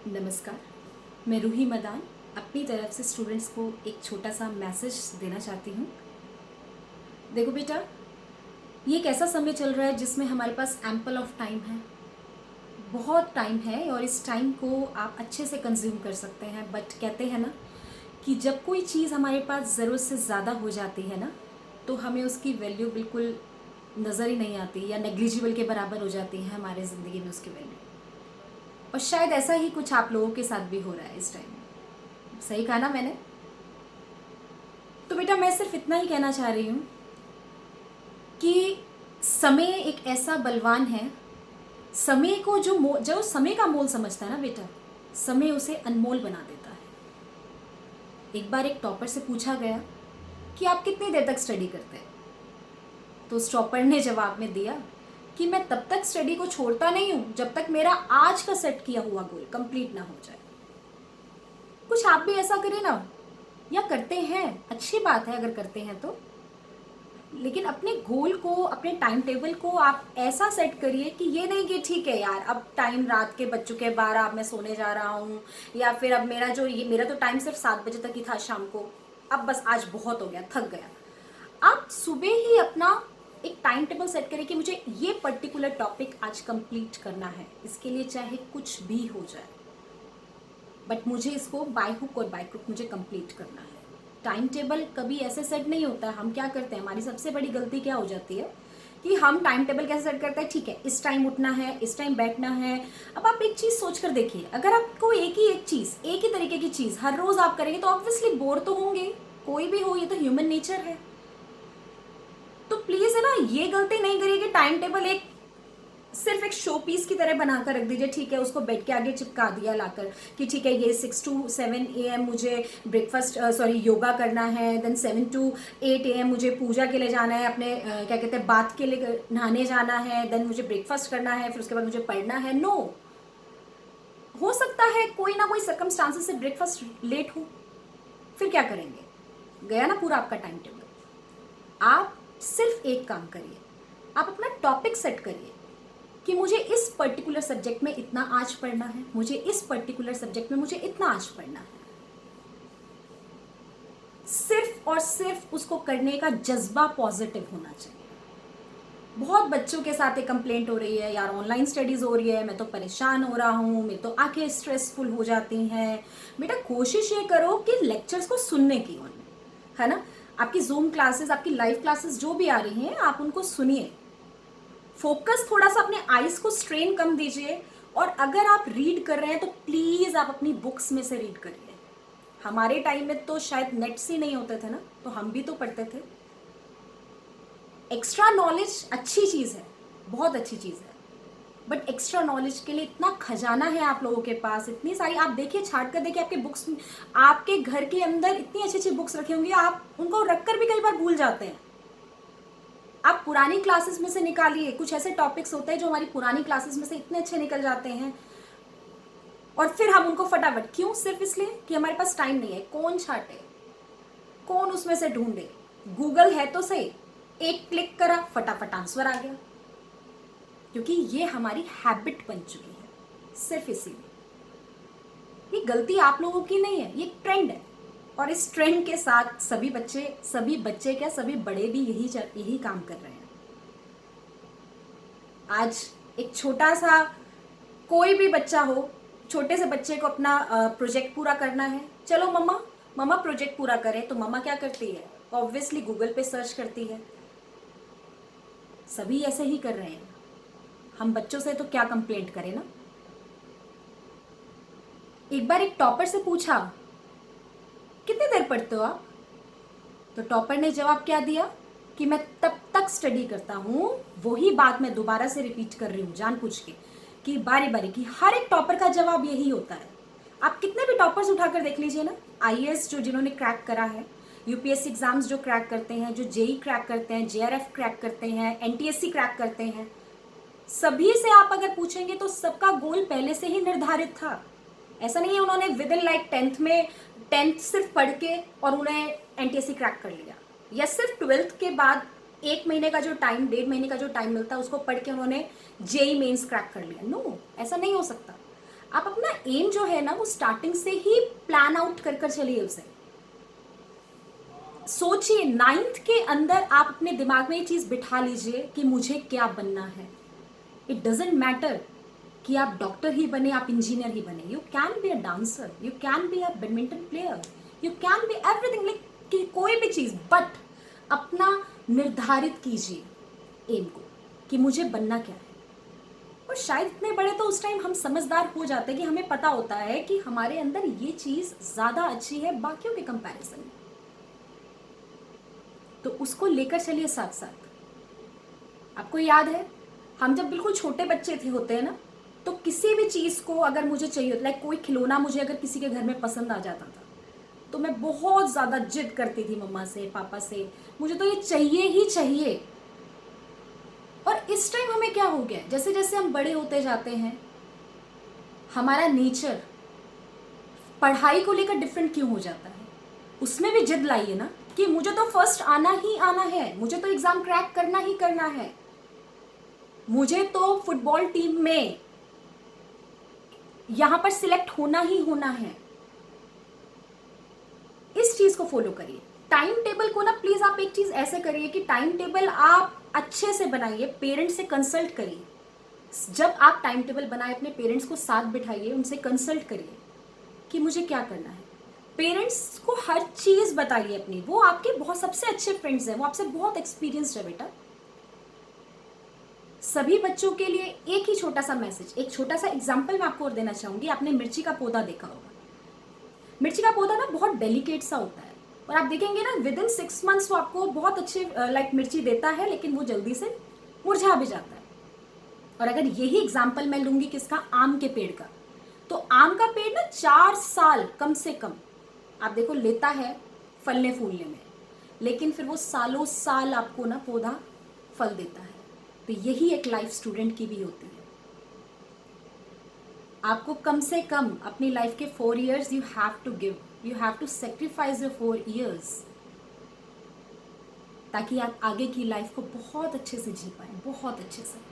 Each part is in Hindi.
नमस्कार। मैं रूही मदान अपनी तरफ से स्टूडेंट्स को एक छोटा सा मैसेज देना चाहती हूँ। देखो बेटा, ये एक ऐसा समय चल रहा है जिसमें हमारे पास एम्पल ऑफ टाइम है, बहुत टाइम है और इस टाइम को आप अच्छे से कंज्यूम कर सकते हैं। बट कहते हैं ना कि जब कोई चीज़ हमारे पास ज़रूरत से ज़्यादा हो जाती है ना, तो हमें उसकी वैल्यू बिल्कुल नज़र ही नहीं आती या नेग्लिजिबल के बराबर हो जाती है हमारे ज़िंदगी में उसकी वैल्यू। और शायद ऐसा ही कुछ आप लोगों के साथ भी हो रहा है इस टाइम में। सही कहा ना मैंने? तो बेटा, मैं सिर्फ इतना ही कहना चाह रही हूँ कि समय एक ऐसा बलवान है। समय को जो समय का मोल समझता है ना बेटा, समय उसे अनमोल बना देता है। एक बार एक टॉपर से पूछा गया कि आप कितनी देर तक स्टडी करते हैं, तो उस टॉपर ने जवाब में दिया कि मैं तब तक स्टडी को छोड़ता नहीं हूँ जब तक मेरा आज का सेट किया हुआ गोल कंप्लीट ना हो जाए। कुछ आप भी ऐसा करें ना, या करते हैं, अच्छी बात है अगर करते हैं तो। लेकिन अपने गोल को, अपने टाइम टेबल को आप ऐसा सेट करिए कि ये नहीं कि ठीक है यार, अब टाइम रात के बज चुके 12, अब मैं सोने जा रहा हूँ, या फिर अब मेरा तो टाइम सिर्फ 7 बजे तक ही था शाम को, अब बस आज बहुत हो गया, थक गया। आप सुबह ही अपना एक टाइम टेबल सेट करें कि मुझे ये पर्टिकुलर टॉपिक आज कंप्लीट करना है, इसके लिए चाहे कुछ भी हो जाए, बट मुझे इसको बाय हुक और बाय क्रुक मुझे कंप्लीट करना है। टाइम टेबल कभी ऐसे सेट नहीं होता है। हम क्या करते हैं, हमारी सबसे बड़ी गलती क्या हो जाती है कि हम टाइम टेबल कैसे सेट करते हैं, ठीक है इस टाइम उठना है, इस टाइम बैठना है। अब आप एक चीज़ सोच कर देखिए, अगर आपको एक ही तरीके की चीज़ हर रोज़ आप करेंगे तो ऑब्वियसली बोर तो होंगे, कोई भी हो, ये तो ह्यूमन नेचर है। तो प्लीज़ है ना, ये गलती नहीं करिए कि टाइम टेबल सिर्फ एक शो पीस की तरह बनाकर रख दीजिए। ठीक है, उसको बेड के आगे चिपका दिया लाकर कि ठीक है ये 6 to 7 AM मुझे योगा करना है, देन 7 to 8 AM मुझे पूजा के लिए जाना है, अपने क्या कहते हैं बाथ के लिए नहाने जाना है, देन मुझे ब्रेकफास्ट करना है, फिर उसके बाद मुझे पढ़ना है। नो, हो सकता है कोई ना कोई सर्कमस्टांसेस से ब्रेकफास्ट लेट हो, फिर क्या करेंगे? गया ना पूरा आपका टाइम टेबल। आप सिर्फ एक काम करिए, आप अपना टॉपिक सेट करिए कि मुझे इस पर्टिकुलर सब्जेक्ट में इतना आज पढ़ना है, मुझे इस पर्टिकुलर सब्जेक्ट में मुझे इतना आज पढ़ना है। सिर्फ और सिर्फ उसको करने का जज्बा पॉजिटिव होना चाहिए। बहुत बच्चों के साथ एक कंप्लेंट हो रही है, यार ऑनलाइन स्टडीज हो रही है, मैं तो परेशान हो रहा हूँ, मेरी तो आंखें स्ट्रेसफुल हो जाती हैं। बेटा कोशिश ये करो कि लेक्चर्स को सुनने की, है ना, आपकी जूम क्लासेस, आपकी लाइव क्लासेस जो भी आ रही हैं, आप उनको सुनिए। फोकस थोड़ा सा अपने आईज को स्ट्रेन कम दीजिए। और अगर आप रीड कर रहे हैं तो प्लीज आप अपनी बुक्स में से रीड करिए। हमारे टाइम में तो शायद नेट्स ही नहीं होते थे ना, तो हम भी तो पढ़ते थे। एक्स्ट्रा नॉलेज अच्छी चीज है, बहुत अच्छी चीज है, बट एक्स्ट्रा नॉलेज के लिए इतना खजाना है आप लोगों के पास, इतनी सारी, आप देखिए छाट कर देखिए आपके बुक्स में, आपके घर के अंदर इतनी अच्छी अच्छी बुक्स रखी होंगी, आप उनको रखकर भी कई बार भूल जाते हैं। आप पुरानी क्लासेस में से निकालिए, कुछ ऐसे टॉपिक्स होते हैं जो हमारी पुरानी क्लासेस में से इतने अच्छे निकल जाते हैं, और फिर हम उनको फटाफट, क्यों? सिर्फ इसलिए कि हमारे पास टाइम नहीं है। कौन छाटे, कौन उसमें से ढूंढे? गूगल है तो सही, एक क्लिक करा फटाफट आंसर आ गया, क्योंकि ये हमारी हैबिट बन चुकी है। सिर्फ इसीलिए, ये गलती आप लोगों की नहीं है, ये ट्रेंड है। और इस ट्रेंड के साथ सभी बच्चे क्या, सभी बड़े भी यही काम कर रहे हैं। आज एक छोटा सा, कोई भी बच्चा हो, छोटे से बच्चे को अपना प्रोजेक्ट पूरा करना है, चलो मम्मा मम्मा प्रोजेक्ट पूरा करें, तो मम्मा क्या करती है? ऑब्वियसली गूगल पे सर्च करती है। सभी ऐसे ही कर रहे हैं। हम बच्चों से तो क्या कंप्लेंट करें ना। एक बार एक टॉपर से पूछा, कितनी देर पढ़ते हो आप? तो टॉपर ने जवाब क्या दिया कि मैं तब तक स्टडी करता हूं। वही बात मैं दोबारा से रिपीट कर रही हूं जानबूझ के, कि बारी बारी की हर एक टॉपर का जवाब यही होता है। आप कितने भी टॉपर्स उठाकर देख लीजिए ना, आईएएस जो जिन्होंने क्रैक करा है, यूपीएससी एग्जाम्स जो क्रैक करते हैं, जो जेई क्रैक करते हैं, जेआरएफ क्रैक करते हैं, एनटीएससी क्रैक करते हैं, सभी से आप अगर पूछेंगे तो सबका गोल पहले से ही निर्धारित था। ऐसा नहीं है उन्होंने विद इन लाइक 10th सिर्फ पढ़ के और उन्हें एनटीएससी क्रैक कर लिया, या सिर्फ 12th के बाद 1 महीने का जो टाइम, 1.5 महीने का जो टाइम मिलता है उसको पढ़ के उन्होंने जेई मेंस क्रैक कर लिया। नो, ऐसा नहीं हो सकता। आप अपना एम जो है ना वो स्टार्टिंग से ही प्लान आउट कर कर चलिए उसे। सोचिए 9th के अंदर आप अपने दिमाग में ये चीज बिठा लीजिए कि मुझे क्या बनना है। इट डजेंट मैटर कि आप डॉक्टर ही बने, आप इंजीनियर ही बने। You can be a dancer, you can be a badminton player, you can be everything, like कि कोई भी चीज, बट अपना निर्धारित कीजिए एम को कि मुझे बनना क्या है। और शायद इतने बड़े तो उस टाइम हम समझदार हो जाते हैं कि हमें पता होता है कि हमारे अंदर ये चीज ज्यादा अच्छी है बाकियों के कंपैरिजन में, तो उसको लेकर चलिए साथ साथ। आपको याद है हम जब बिल्कुल छोटे बच्चे थे होते हैं ना, तो किसी भी चीज को अगर मुझे चाहिए, लाइक कोई खिलौना मुझे अगर किसी के घर में पसंद आ जाता था तो मैं बहुत ज्यादा जिद करती थी मम्मा से, पापा से, मुझे तो ये चाहिए ही चाहिए। और इस टाइम हमें क्या हो गया, जैसे जैसे हम बड़े होते जाते हैं हमारा नेचर पढ़ाई को लेकर डिफरेंट क्यों हो जाता है। उसमें भी जिद लाइए ना कि मुझे तो फर्स्ट आना ही आना है, मुझे तो एग्जाम क्रैक करना ही करना है, मुझे तो फुटबॉल टीम में यहां पर सिलेक्ट होना ही होना है। इस चीज को फॉलो करिए। टाइम टेबल को ना प्लीज आप एक चीज ऐसे करिए कि टाइम टेबल आप अच्छे से बनाइए, पेरेंट्स से कंसल्ट करिए। जब आप टाइम टेबल बनाए अपने पेरेंट्स को साथ बिठाइए, उनसे कंसल्ट करिए कि मुझे क्या करना है। पेरेंट्स को हर चीज बताइए अपनी, वो आपके बहुत सबसे अच्छे फ्रेंड्स हैं, वो आपसे बहुत एक्सपीरियंस्ड है बेटा। सभी बच्चों के लिए एक ही छोटा सा मैसेज, एक छोटा सा एग्जाम्पल मैं आपको और देना चाहूंगी। आपने मिर्ची का पौधा देखा होगा। मिर्ची का पौधा ना बहुत डेलिकेट सा होता है, और आप देखेंगे ना विद इन 6 months वो आपको बहुत अच्छे लाइक मिर्ची देता है, लेकिन वो जल्दी से मुरझा भी जाता है। और अगर यही एग्जाम्पल मैं लूंगी किसका, आम के पेड़ का, तो आम का पेड़ ना 4 साल कम से कम आप देखो लेता है फलने फूलने में, लेकिन फिर वो सालों साल आपको ना पौधा फल देता है। तो यही एक लाइफ स्टूडेंट की भी होती है। आपको कम से कम अपनी लाइफ के 4 years you have to give, you have to sacrifice your 4 years, ताकि आप आगे की लाइफ को बहुत अच्छे से जी पाए, बहुत अच्छे से।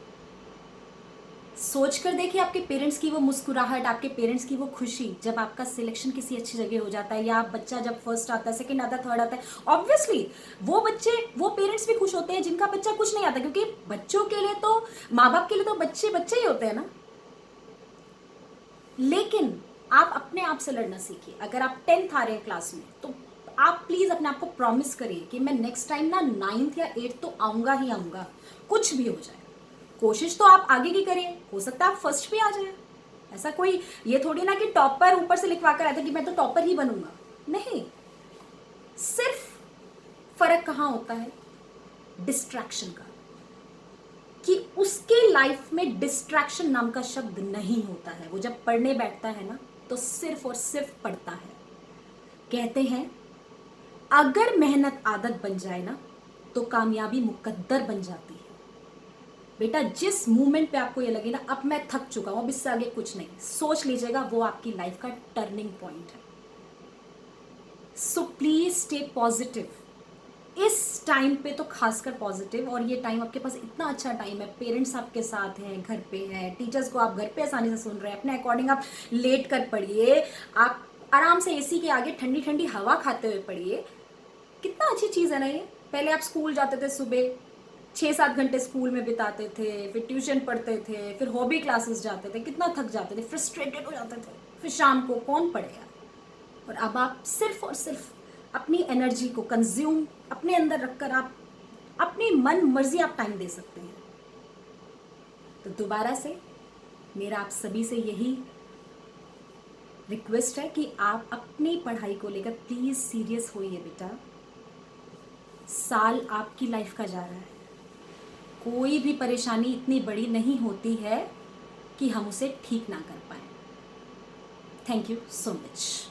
सोच कर देखिए आपके पेरेंट्स की वो मुस्कुराहट, आपके पेरेंट्स की वो खुशी जब आपका सिलेक्शन किसी अच्छी जगह हो जाता है, या आप बच्चा जब फर्स्ट आता है, सेकंड आता है, थर्ड आता है। ऑब्वियसली वो बच्चे, वो पेरेंट्स भी खुश होते हैं जिनका बच्चा कुछ नहीं आता, क्योंकि बच्चों के लिए तो, माँ बाप के लिए तो बच्चे बच्चे ही होते हैं ना। लेकिन आप अपने आप से लड़ना सीखिए। अगर आप 10th आ रहे हैं क्लास में, तो आप प्लीज अपने आप को प्रॉमिस करिए कि मैं नेक्स्ट टाइम ना 9th या 8th तो आऊंगा ही आऊंगा, कुछ भी हो जाए। कोशिश तो आप आगे की करिए, हो सकता है आप फर्स्ट भी आ जाए। ऐसा कोई ये थोड़ी ना कि टॉपर ऊपर से लिखवा कर आता कि मैं तो टॉपर ही बनूंगा, नहीं। सिर्फ फर्क कहां होता है, डिस्ट्रैक्शन का, कि उसके लाइफ में डिस्ट्रैक्शन नाम का शब्द नहीं होता है। वो जब पढ़ने बैठता है ना तो सिर्फ और सिर्फ पढ़ता है। कहते हैं अगर मेहनत आदत बन जाए ना तो कामयाबी मुकद्दर बन जाती है। बेटा जिस मूवमेंट पे आपको ये लगे ना अब मैं थक चुका हूं, अब इससे आगे कुछ नहीं, सोच लीजिएगा वो आपकी लाइफ का टर्निंग पॉइंट है। So please stay positive. इस टाइम पे तो खासकर पॉजिटिव, और ये टाइम आपके पास इतना अच्छा टाइम है, पेरेंट्स आपके साथ हैं, घर पे हैं, टीचर्स को आप घर पे आसानी से सुन रहे हैं, अपने अकॉर्डिंग आप लेट कर पढ़िए, आप आराम से एसी के आगे ठंडी ठंडी हवा खाते हुए पढ़िए। कितना अच्छी चीज़ है ना ये। पहले आप स्कूल जाते थे, सुबह 6-7 घंटे स्कूल में बिताते थे, फिर ट्यूशन पढ़ते थे, फिर हॉबी क्लासेस जाते थे, कितना थक जाते थे, फ्रस्ट्रेटेड हो जाते थे, फिर शाम को कौन पढ़ेगा। और अब आप सिर्फ और सिर्फ अपनी एनर्जी को कंज्यूम अपने अंदर रखकर आप अपनी मन मर्जी आप टाइम दे सकते हैं। तो दोबारा से मेरा आप सभी से यही रिक्वेस्ट है कि आप अपनी पढ़ाई को लेकर प्लीज सीरियस होइए बेटा। साल आपकी लाइफ का जा रहा है, कोई भी परेशानी इतनी बड़ी नहीं होती है कि हम उसे ठीक ना कर पाए। Thank you so much.